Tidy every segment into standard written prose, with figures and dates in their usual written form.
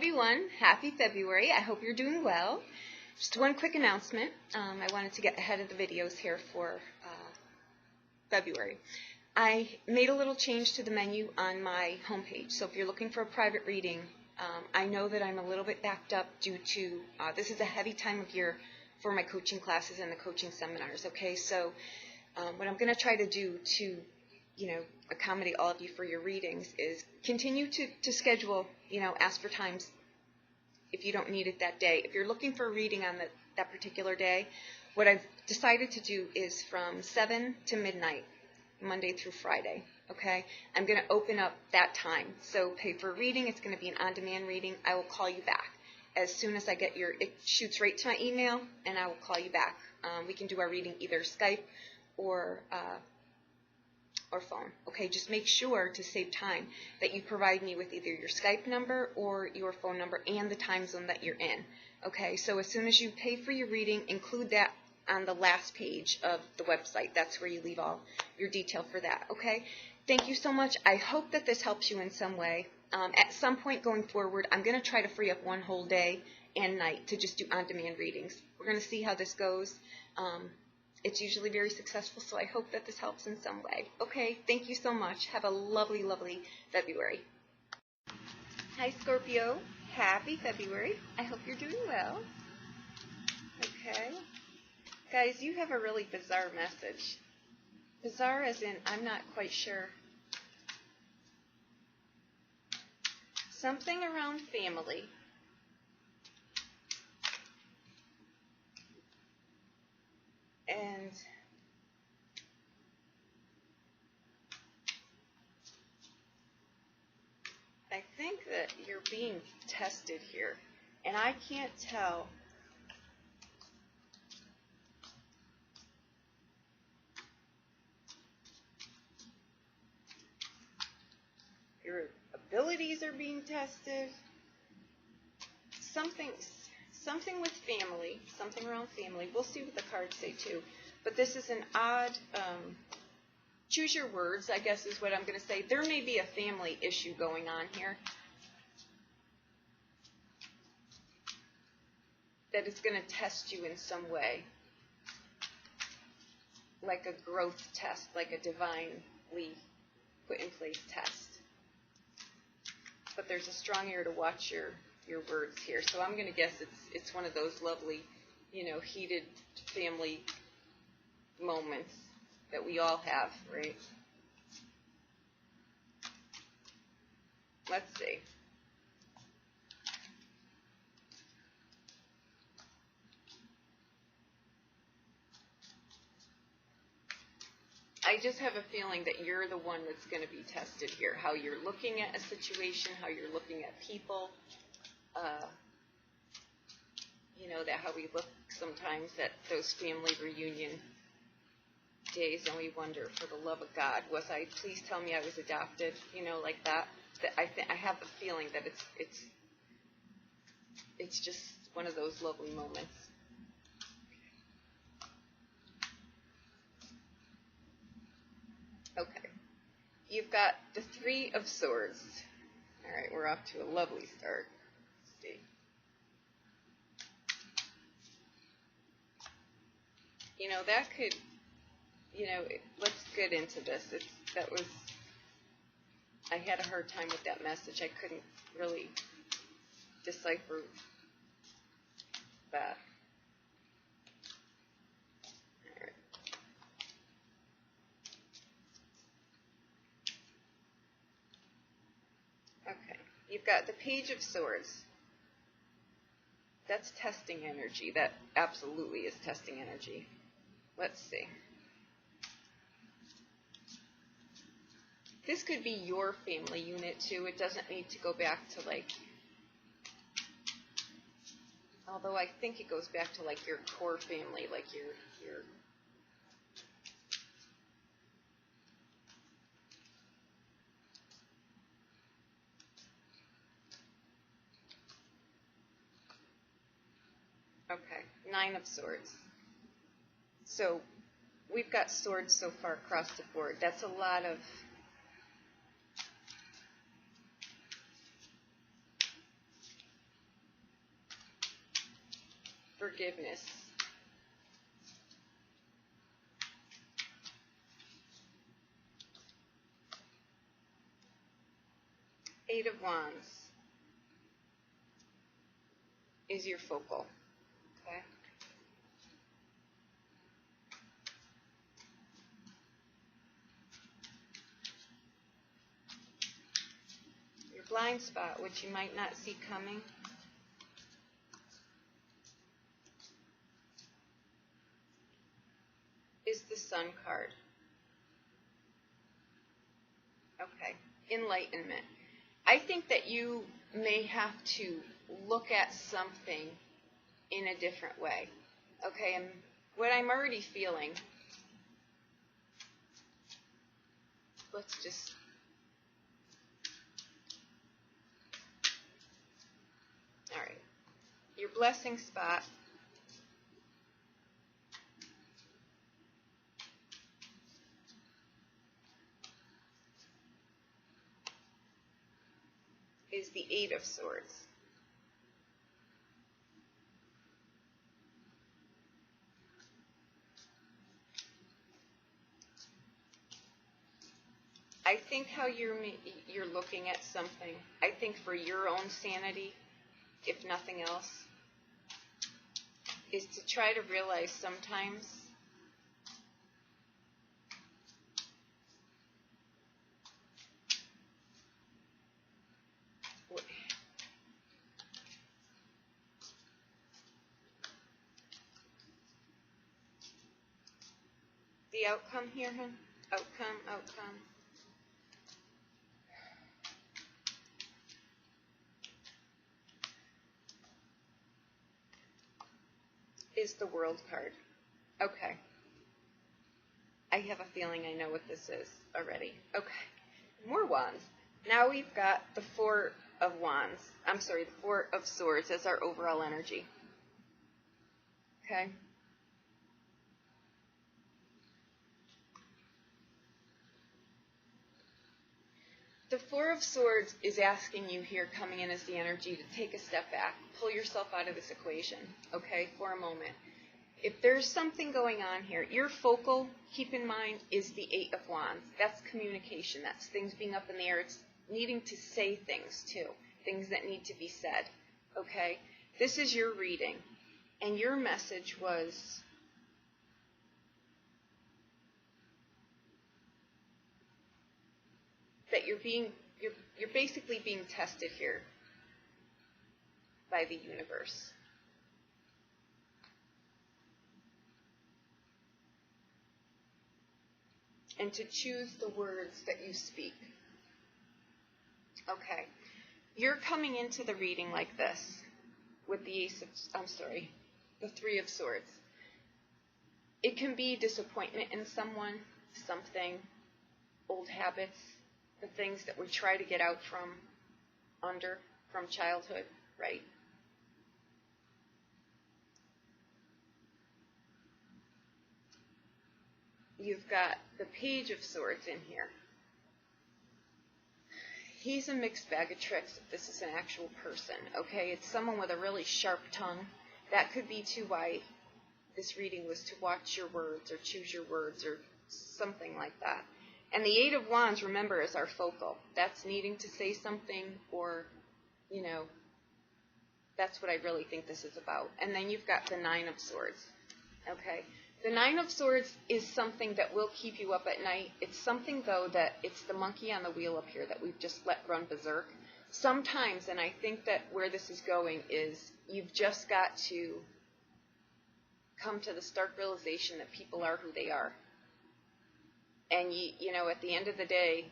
everyone, happy February. I hope you're doing well. Just one quick announcement. I wanted to get ahead of the videos here for February. I made a little change to the menu on my homepage. So if you're looking for a private reading, I know that I'm a little bit backed up due to, this is a heavy time of year for my coaching classes and the coaching seminars, okay? So what I'm going to try to do to, accommodate all of you for your readings is continue to schedule, ask for times if you don't need it that day. If you're looking for a reading on that particular day, what I've decided to do is from 7 to midnight, Monday through Friday, okay? I'm going to open up that time. So pay for a reading. It's going to be an on-demand reading. I will call you back. As soon as I get it shoots right to my email, and I will call you back. We can do our reading either Skype or phone. Okay, just make sure to save time that you provide me with either your Skype number or your phone number and the time zone that you're in. Okay, so as soon as you pay for your reading, include that on the last page of the website. That's where you leave all your detail for that. Okay, thank you so much. I hope that this helps you in some way. At some point going forward, I'm going to try to free up one whole day and night to just do on-demand readings. We're going to see how this goes. It's usually very successful, so I hope that this helps in some way. Okay, thank you so much. Have a lovely, lovely February. Hi, Scorpio. Happy February. I hope you're doing well. Okay. Guys, you have a really bizarre message. Bizarre as in, I'm not quite sure. Something around family. And I think that you're being tested here, and I can't tell your abilities are being tested. Something with family, something around family. We'll see what the cards say too. But this is an odd, choose your words, I guess is what I'm going to say. There may be a family issue going on here that is going to test you in some way. Like a growth test, like a divinely put in place test. But there's a strong ear to watch your words here. So I'm going to guess it's one of those lovely, heated family moments that we all have, right? Let's see. I just have a feeling that you're the one that's going to be tested here. How you're looking at a situation, how you're looking at people. That how we look sometimes at those family reunion days and we wonder, for the love of God, please tell me I was adopted, like that. I have a feeling that it's just one of those lovely moments. Okay. You've got the Three of Swords. All right, we're off to a lovely start. Let's see. That could, let's get into this. I had a hard time with that message. I couldn't really decipher that. All right. Okay. You've got the Page of Swords. That's testing energy. That absolutely is testing energy. Let's see. This could be your family unit too. It doesn't need to go back to although I think it goes back to your core family, like your okay, Nine of Swords. So we've got swords so far across the board. That's a lot of forgiveness. Eight of Wands is your focal. Okay. Your blind spot, which you might not see coming, is the Sun card. Okay. Enlightenment. I think that you may have to look at something in a different way. Okay, and what I'm already feeling, let's just, all right, your blessing spot is the Eight of Swords. I think how you're looking at something, I think for your own sanity, if nothing else, is to try to realize sometimes the outcome here, huh? Outcome. Is the World card. Okay. I have a feeling I know what this is already. Okay. More wands. Now we've got the Four of Wands. I'm sorry, the Four of Swords as our overall energy. Okay. The Four of Swords is asking you here, coming in as the energy, to take a step back, pull yourself out of this equation, okay, for a moment. If there's something going on here, your focal, keep in mind, is the Eight of Wands. That's communication. That's things being up in the air. It's needing to say things, too, things that need to be said, okay? This is your reading, and your message was that you're basically being tested here by the universe. And to choose the words that you speak. Okay. You're coming into the reading like this with the the Three of Swords. It can be disappointment in someone, something, old habits, the things that we try to get out from childhood, right? You've got the Page of Swords in here. He's a mixed bag of tricks if this is an actual person, okay? It's someone with a really sharp tongue. That could be too why this reading was to watch your words or choose your words or something like that. And the Eight of Wands, remember, is our focal. That's needing to say something or, that's what I really think this is about. And then you've got the Nine of Swords, okay? The Nine of Swords is something that will keep you up at night. It's something, though, that it's the monkey on the wheel up here that we've just let run berserk. Sometimes, and I think that where this is going is you've just got to come to the stark realization that people are who they are. And, at the end of the day,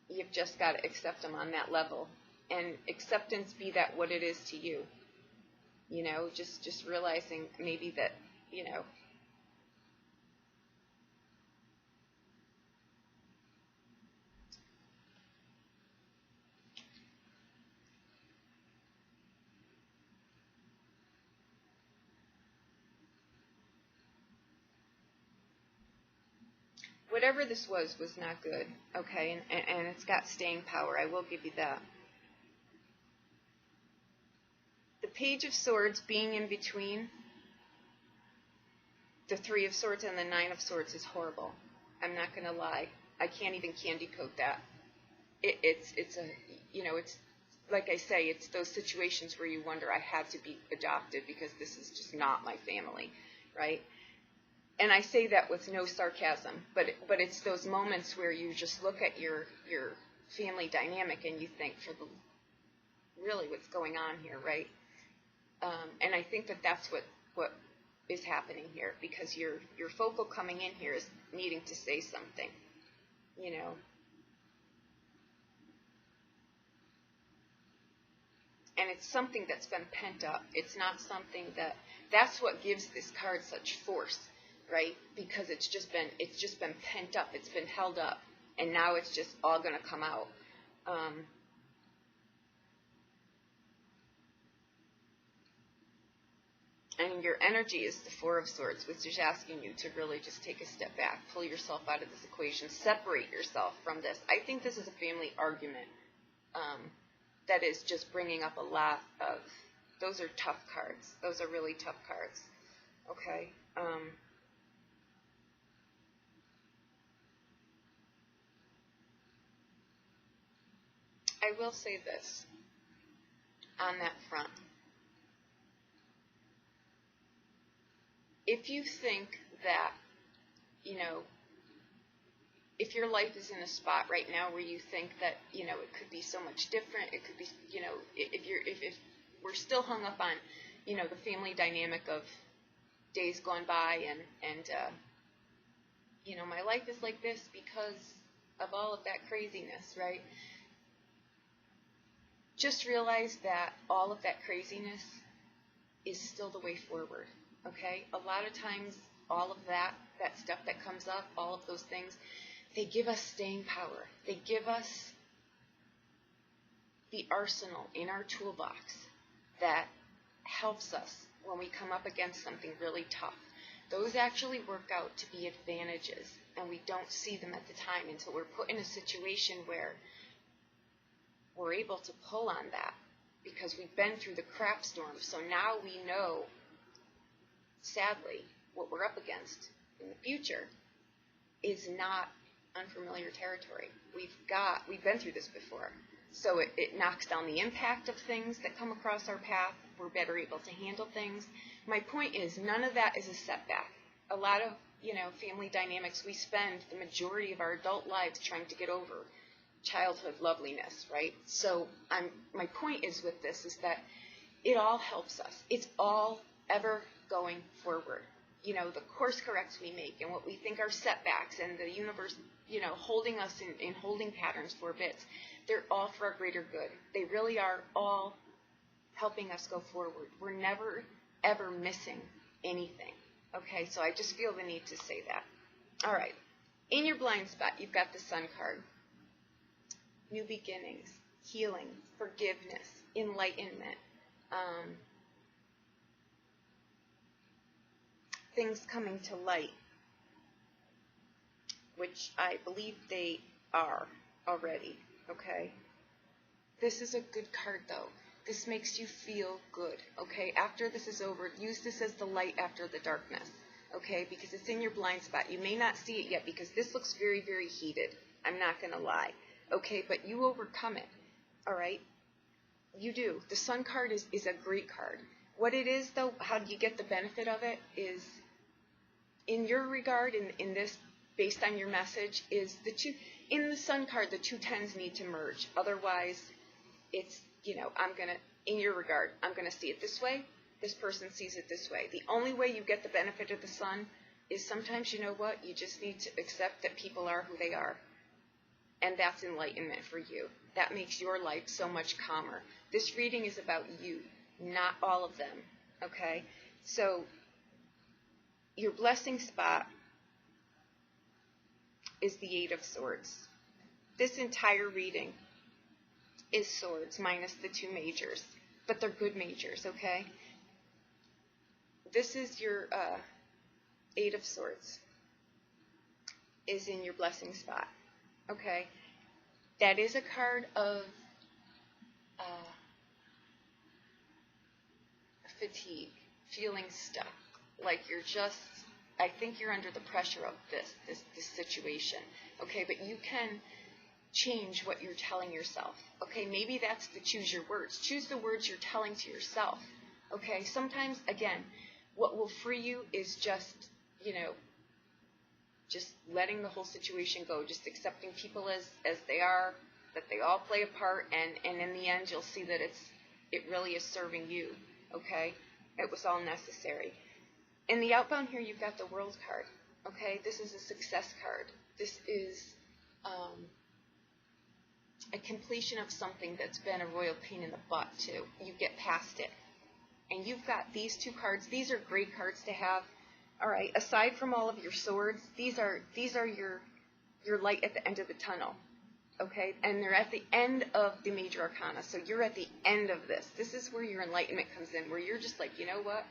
you've just got to accept them on that level. And acceptance be that what it is to you. Just realizing maybe that, whatever this was not good, okay, and it's got staying power. I will give you that. The Page of Swords being in between the Three of Swords and the Nine of Swords is horrible. I'm not going to lie. I can't even candy coat that. It's like I say, it's those situations where you wonder, I had to be adopted because this is just not my family, right? And I say that with no sarcasm, but it's those moments where you just look at your family dynamic and you think, really what's going on here, right? And I think that's what is happening here, because your focal coming in here is needing to say something, you know. And it's something that's been pent up. It's not something that's what gives this card such force, right? Because it's just been pent up. It's been held up, and now it's just all going to come out. And your energy is the Four of Swords, which is asking you to really just take a step back, pull yourself out of this equation, separate yourself from this. I think this is a family argument that is just bringing up a lot of, those are tough cards. Those are really tough cards, okay? I will say this on that front. If you think that, you know, if your life is in a spot right now where you think that, you know, it could be so much different, it could be, you know, if we're still hung up on, you know, the family dynamic of days gone by and you know, my life is like this because of all of that craziness, right? Just realize that all of that craziness is still the way forward, okay? A lot of times, all of that stuff that comes up, all of those things, they give us staying power. They give us the arsenal in our toolbox that helps us when we come up against something really tough. Those actually work out to be advantages, and we don't see them at the time until we're put in a situation where we're able to pull on that because we've been through the crap storm. So now we know, sadly, what we're up against in the future is not unfamiliar territory. We've been through this before. So it knocks down the impact of things that come across our path. We're better able to handle things. My point is, none of that is a setback. A lot of, you know, family dynamics, we spend the majority of our adult lives trying to get over childhood loveliness, right? So my point is with this is that it all helps us. It's all ever going forward. You know, the course corrects we make and what we think are setbacks and the universe, you know, holding us in holding patterns for bits, they're all for our greater good. They really are all helping us go forward. We're never, ever missing anything. Okay, so I just feel the need to say that. All right, in your blind spot, you've got the Sun card. New beginnings, healing, forgiveness, enlightenment, things coming to light, which I believe they are already, okay? This is a good card, though. This makes you feel good, okay? After this is over, use this as the light after the darkness, okay? Because it's in your blind spot. You may not see it yet because this looks very, very heated. I'm not going to lie. Okay, but you overcome it, all right? You do. The Sun card is a great card. What it is, though, how do you get the benefit of it is, in your regard, in this, based on your message, is in the Sun card, the two tens need to merge. Otherwise, it's, you know, in your regard, I'm going to see it this way. This person sees it this way. The only way you get the benefit of the Sun is sometimes, you know what, you just need to accept that people are who they are. And that's enlightenment for you. That makes your life so much calmer. This reading is about you, not all of them, okay? So your blessing spot is the Eight of Swords. This entire reading is swords minus the two majors, but they're good majors, okay? This is your Eight of Swords is in your blessing spot. Okay, that is a card of fatigue, feeling stuck, like you're just, I think you're under the pressure of this situation, okay? But you can change what you're telling yourself, okay? Maybe that's to choose your words. Choose the words you're telling to yourself, okay? Sometimes, again, what will free you is just, just letting the whole situation go, just accepting people as they are, that they all play a part, and in the end, you'll see that it really is serving you, okay? It was all necessary. In the outbound here, you've got the World card, okay? This is a success card. This is a completion of something that's been a royal pain in the butt, too. You get past it. And you've got these two cards. These are great cards to have. All right, aside from all of your swords, these are your light at the end of the tunnel, okay? And they're at the end of the major arcana, so you're at the end of this. This is where your enlightenment comes in, where you're just like, you know what?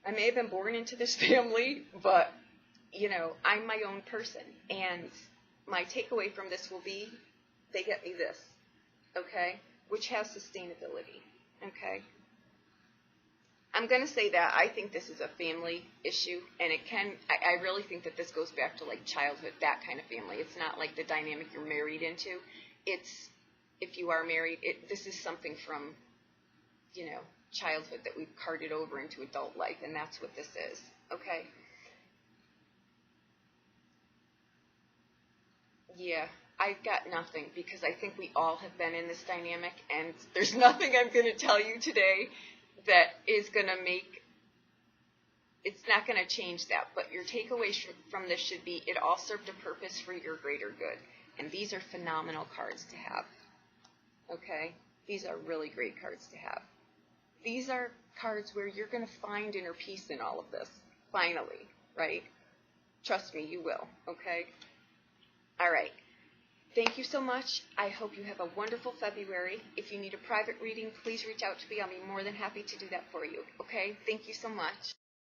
I may have been born into this family, but, I'm my own person. And my takeaway from this will be, they get me this, okay? Which has sustainability, okay? I'm going to say that I think this is a family issue, and I really think that this goes back to like childhood, that kind of family. It's not like the dynamic you're married into. It's, if you are married, this is something from, childhood that we've carted over into adult life, and that's what this is, okay? Yeah, I've got nothing, because I think we all have been in this dynamic, and there's nothing I'm going to tell you today that is going to it's not going to change that. But your takeaway from this should be, it all served a purpose for your greater good. And these are phenomenal cards to have. Okay? These are really great cards to have. These are cards where you're going to find inner peace in all of this. Finally. Right? Trust me, you will. Okay? All right. Thank you so much. I hope you have a wonderful February. If you need a private reading, please reach out to me. I'll be more than happy to do that for you. Okay? Thank you so much.